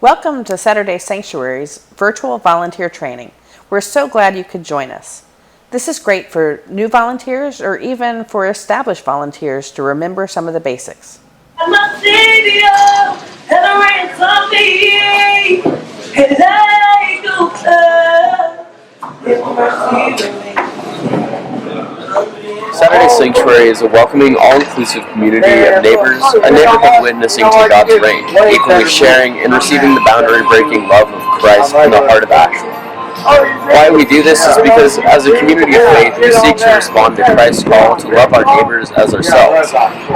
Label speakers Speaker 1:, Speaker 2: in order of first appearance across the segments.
Speaker 1: Welcome to Saturday Sanctuary's virtual volunteer training. We're so glad you could join us. This is great for new volunteers or even for established volunteers to remember some of the basics.
Speaker 2: My Savior and a ransom me, and I go
Speaker 3: Saturday Sanctuary is a welcoming, all-inclusive community of neighbors, a neighborhood witnessing to God's reign, equally sharing and receiving the boundary-breaking love of Christ in the heart of Ashland. Why we do this is because, as a community of faith, we seek to respond to Christ's call to love our neighbors as ourselves.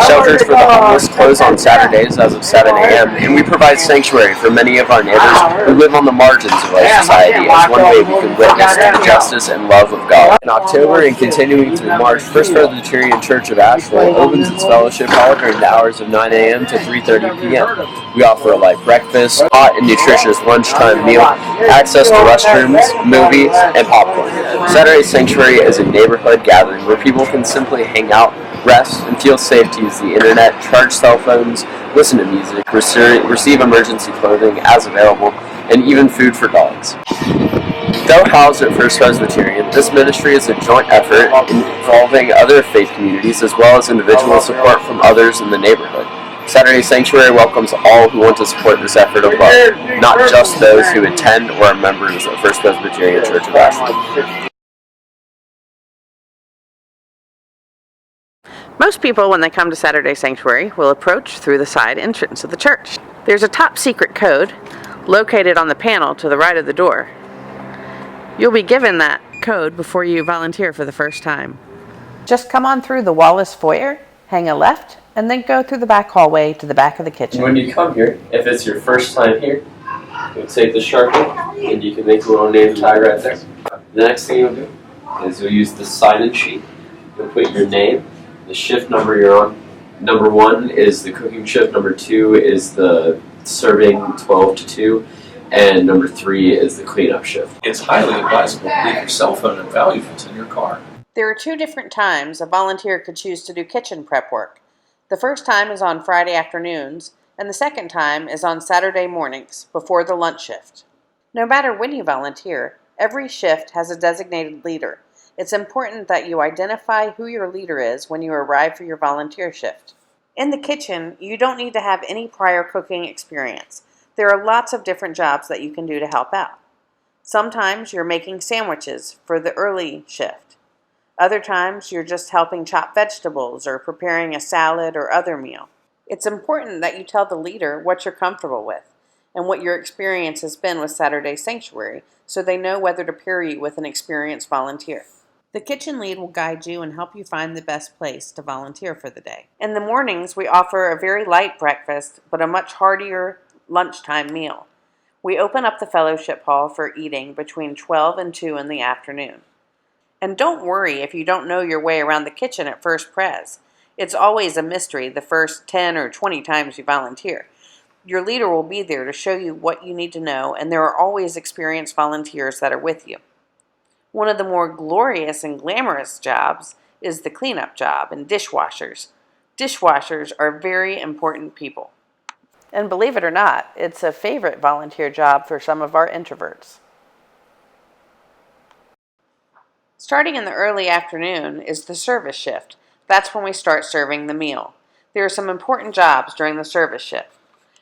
Speaker 3: Shelters for the homeless close on Saturdays as of 7 a.m., and we provide sanctuary for many of our neighbors who live on the margins of our society as one way we can witness to the justice and love of God. In October and continuing through March, First Presbyterian Church of Asheville opens its fellowship hall during the hours of 9 a.m. to 3:30 p.m. We offer a light breakfast, hot and nutritious lunchtime meal, access to restrooms, movies, and popcorn. Saturday Sanctuary is a neighborhood gathering where people can simply hang out, rest, and feel safe to use the internet, charge cell phones, listen to music, receive emergency clothing as available, and even food for dogs. Though housed at First Presbyterian, this ministry is a joint effort involving other faith communities as well as individual support from others in the neighborhood. Saturday Sanctuary welcomes all who want to support this effort of love, not just those who attend or are members of First Presbyterian Church of Ashland.
Speaker 1: Most people, when they come to Saturday Sanctuary, will approach through the side entrance of the church. There's a top secret code located on the panel to the right of the door. You'll be given that code before you volunteer for the first time. Just come on through the Wallace foyer, hang a left, and then go through the back hallway to the back of the kitchen.
Speaker 3: When you come here, if it's your first time here, you'll take the Sharpie and you can make a little name tag right there. The next thing you'll do is you'll use the sign-in sheet. You'll put your name, the shift number you're on. Number 1 is the cooking shift, number 2 is the serving 12 to 2, and number 3 is the cleanup shift.
Speaker 4: It's highly advisable to leave your cell phone and valuables in your car.
Speaker 1: There are 2 different times a volunteer could choose to do kitchen prep work. The first time is on Friday afternoons, and the second time is on Saturday mornings, before the lunch shift. No matter when you volunteer, every shift has a designated leader. It's important that you identify who your leader is when you arrive for your volunteer shift. In the kitchen, you don't need to have any prior cooking experience. There are lots of different jobs that you can do to help out. Sometimes you're making sandwiches for the early shift. Other times, you're just helping chop vegetables or preparing a salad or other meal. It's important that you tell the leader what you're comfortable with and what your experience has been with Saturday Sanctuary so they know whether to pair you with an experienced volunteer. The kitchen lead will guide you and help you find the best place to volunteer for the day. In the mornings, we offer a very light breakfast but a much heartier lunchtime meal. We open up the fellowship hall for eating between 12 and 2 in the afternoon. And don't worry if you don't know your way around the kitchen at First Pres. It's always a mystery the first 10 or 20 times you volunteer. Your leader will be there to show you what you need to know, and there are always experienced volunteers that are with you. One of the more glorious and glamorous jobs is the cleanup job and dishwashers. Dishwashers are very important people. And believe it or not, it's a favorite volunteer job for some of our introverts. Starting in the early afternoon is the service shift. That's when we start serving the meal. There are some important jobs during the service shift.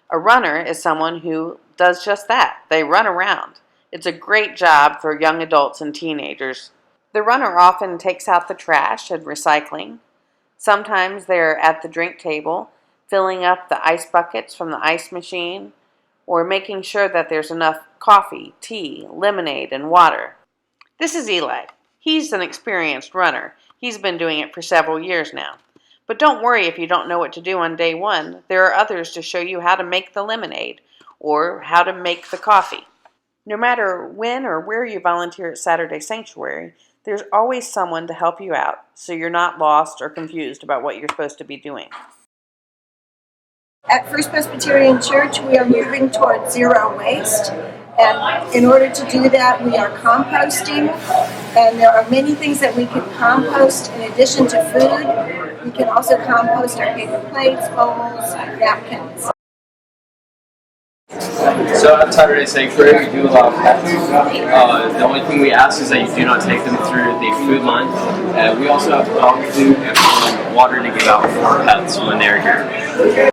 Speaker 1: A runner is someone who does just that. They run around. It's a great job for young adults and teenagers. The runner often takes out the trash and recycling. Sometimes they're at the drink table, filling up the ice buckets from the ice machine, or making sure that there's enough coffee, tea, lemonade, and water. This is Eli. He's an experienced runner. He's been doing it for several years now. But don't worry if you don't know what to do on day 1. There are others to show you how to make the lemonade or how to make the coffee. No matter when or where you volunteer at Saturday Sanctuary, there's always someone to help you out so you're not lost or confused about what you're supposed to be doing.
Speaker 5: At First Presbyterian Church, we are moving toward zero waste. And in order to do that, we are composting. And there are many things that we can compost in addition to food. We can also compost our paper plates, bowls, napkins.
Speaker 3: So at Saturday Sanctuary, we do allow pets. The only thing we ask is that you do not take them through the food line. We also have dog food and water to give out for pets when they're here.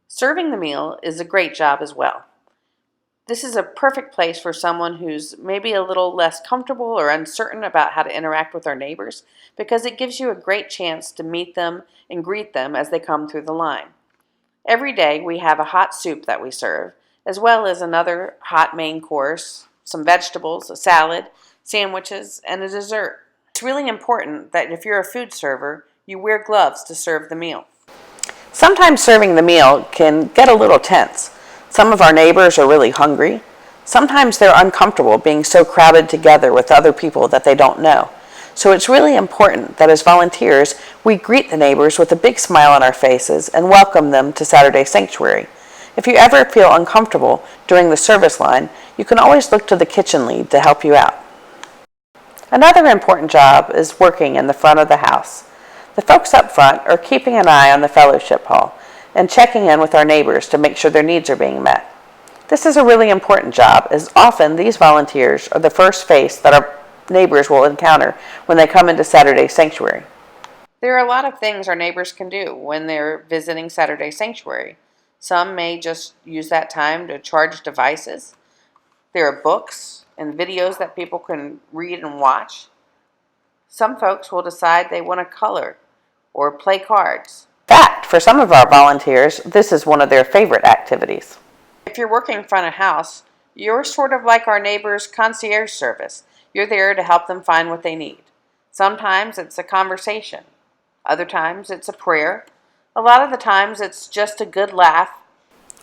Speaker 1: Serving the meal is a great job as well. This is a perfect place for someone who's maybe a little less comfortable or uncertain about how to interact with our neighbors, because it gives you a great chance to meet them and greet them as they come through the line. Every day we have a hot soup that we serve, as well as another hot main course, some vegetables, a salad, sandwiches, and a dessert. It's really important that if you're a food server, you wear gloves to serve the meal. Sometimes serving the meal can get a little tense. Some of our neighbors are really hungry. Sometimes they're uncomfortable being so crowded together with other people that they don't know. So it's really important that as volunteers, we greet the neighbors with a big smile on our faces and welcome them to Saturday Sanctuary. If you ever feel uncomfortable during the service line, you can always look to the kitchen lead to help you out. Another important job is working in the front of the house. The folks up front are keeping an eye on the fellowship hall and checking in with our neighbors to make sure their needs are being met. This is a really important job, as often these volunteers are the first face that our neighbors will encounter when they come into Saturday Sanctuary. There are a lot of things our neighbors can do when they're visiting Saturday Sanctuary. Some may just use that time to charge devices. There are books and videos that people can read and watch. Some folks will decide they want to color or play cards. In fact, for some of our volunteers, this is one of their favorite activities. If you're working front of house, you're sort of like our neighbors' concierge service. You're there to help them find what they need. Sometimes it's a conversation. Other times it's a prayer. A lot of the times it's just a good laugh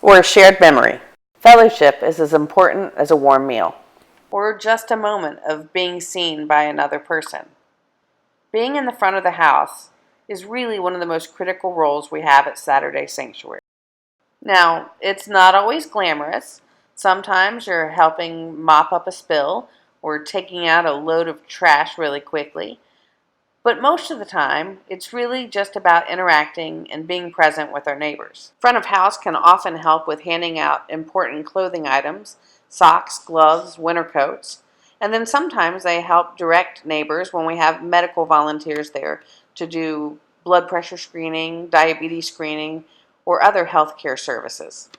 Speaker 1: or a shared memory. Fellowship is as important as a warm meal, or just a moment of being seen by another person. Being in the front of the house is really one of the most critical roles we have at Saturday Sanctuary. Now, it's not always glamorous. Sometimes you're helping mop up a spill or taking out a load of trash really quickly. But most of the time, it's really just about interacting and being present with our neighbors. Front of house can often help with handing out important clothing items, socks, gloves, winter coats. And then sometimes they help direct neighbors when we have medical volunteers there to do blood pressure screening, diabetes screening, or other healthcare services.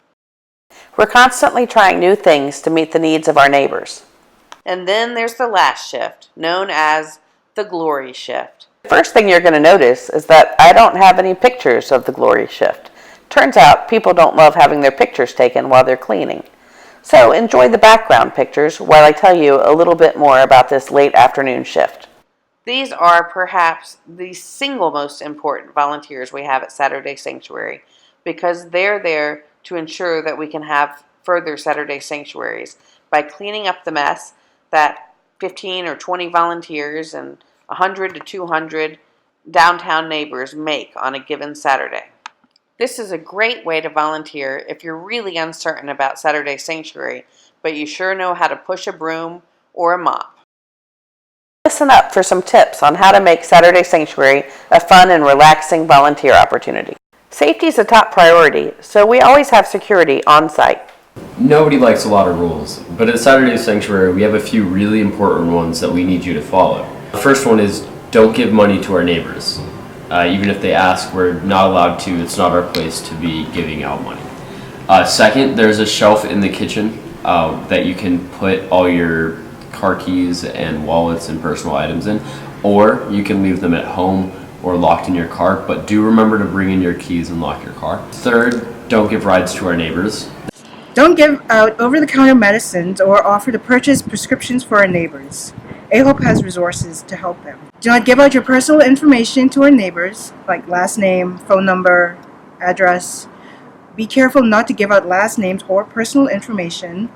Speaker 1: We're constantly trying new things to meet the needs of our neighbors. And then there's the last shift, known as the glory shift. The first thing you're going to notice is that I don't have any pictures of the glory shift. Turns out people don't love having their pictures taken while they're cleaning. So enjoy the background pictures while I tell you a little bit more about this late afternoon shift. These are perhaps the single most important volunteers we have at Saturday Sanctuary, because they're there to ensure that we can have further Saturday Sanctuaries by cleaning up the mess that 15 or 20 volunteers and 100 to 200 downtown neighbors make on a given Saturday. This is a great way to volunteer if you're really uncertain about Saturday Sanctuary, but you sure know how to push a broom or a mop. Listen up for some tips on how to make Saturday Sanctuary a fun and relaxing volunteer opportunity. Safety is a top priority, so we always have security on site.
Speaker 3: Nobody likes a lot of rules, but at Saturday Sanctuary we have a few really important ones that we need you to follow. The first one is don't give money to our neighbors. Even if they ask, we're not allowed to. It's not our place to be giving out money. Second, there's a shelf in the kitchen that you can put all your car keys and wallets and personal items in, or you can leave them at home or locked in your car, but do remember to bring in your keys and lock your car. Third, don't give rides to our neighbors.
Speaker 6: Don't give out over-the-counter medicines or offer to purchase prescriptions for our neighbors. AHOPE has resources to help them. Do not give out your personal information to our neighbors, like last name, phone number, address. Be careful not to give out last names or personal information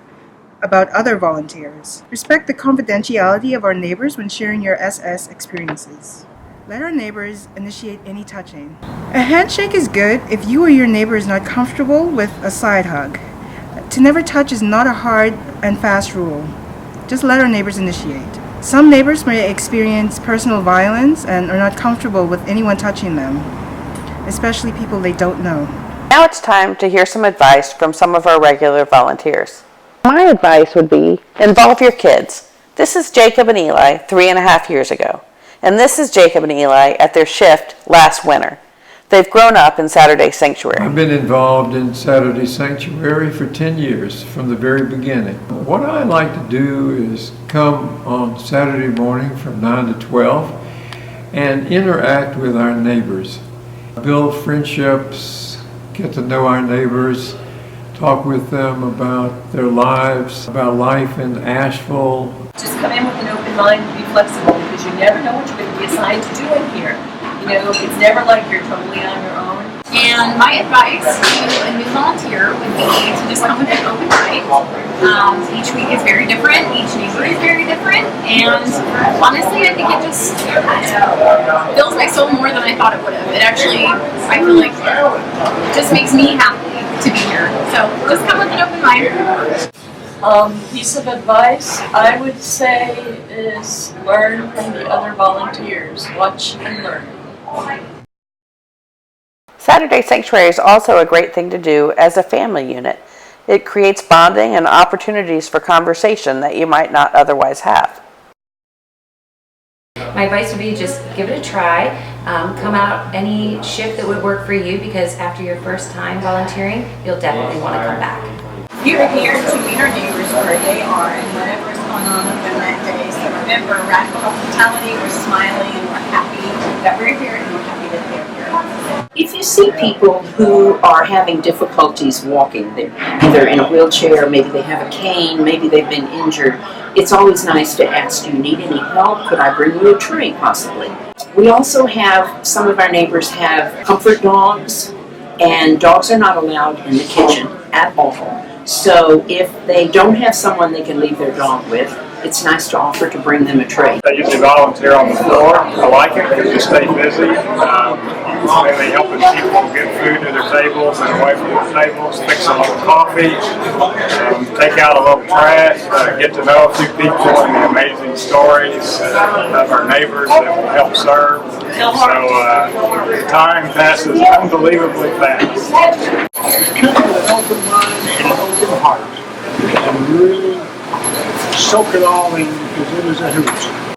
Speaker 6: about other volunteers. Respect the confidentiality of our neighbors when sharing your SS experiences. Let our neighbors initiate any touching. A handshake is good if you or your neighbor is not comfortable with a side hug. To never touch is not a hard and fast rule. Just let our neighbors initiate. Some neighbors may experience personal violence and are not comfortable with anyone touching them, especially people they don't know.
Speaker 1: Now it's time to hear some advice from some of our regular volunteers. My advice would be involve your kids. This is Jacob and Eli 3.5 years ago, and this is Jacob and Eli at their shift last winter. They've grown up in Saturday Sanctuary.
Speaker 7: I've been involved in Saturday Sanctuary for 10 years from the very beginning. What I like to do is come on Saturday morning from 9 to 12 and interact with our neighbors. Build friendships, get to know our neighbors, talk with them about their lives, about life in Asheville.
Speaker 8: Just come in with an open mind and be flexible, because you never know what you're going to be assigned to do in here. You know, it's never like you're totally on your own.
Speaker 9: And my advice to a new volunteer would be to just come with an open mind. Each week is very different, each neighbor is very different, and honestly, I think it just fills my soul more than I thought it would have. It actually, I feel like, just makes me happy to be here. So just come with an open mind.
Speaker 8: Piece of advice I would say is learn from the other volunteers. Watch and learn.
Speaker 1: Saturday Sanctuary is also a great thing to do as a family unit. It creates bonding and opportunities for conversation that you might not otherwise have.
Speaker 10: My advice would be just give it a try. Come out any shift that would work for you, because after your first time volunteering, you'll definitely want to come back.
Speaker 8: You're here to meet our neighbors where they are and whatever's going on with them that day. So remember, radical hospitality, we're smiling, we're happy that we're here, and we're happy that they're here.
Speaker 11: If you see people who are having difficulties walking, they're either in a wheelchair, maybe they have a cane, maybe they've been injured, it's always nice to ask, do you need any help? Could I bring you a tree, possibly? We also have, some of our neighbors have comfort dogs, and dogs are not allowed in the kitchen at all. So if they don't have someone they can leave their dog with, it's nice to offer to bring them a tray.
Speaker 12: I usually volunteer on the floor. I like it because you stay busy. Mainly helping people get food to their tables and away from their tables, fix a little coffee, take out a little trash, get to know a few people and the amazing stories of our neighbors that we help serve. So time passes unbelievably fast.
Speaker 13: Come with an open mind and an open heart and really soak it all in, because it is a hoot.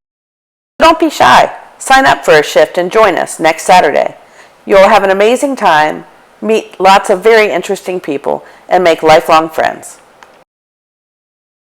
Speaker 1: Don't be shy. Sign up for a shift and join us next Saturday. You'll have an amazing time, meet lots of very interesting people, and make lifelong friends.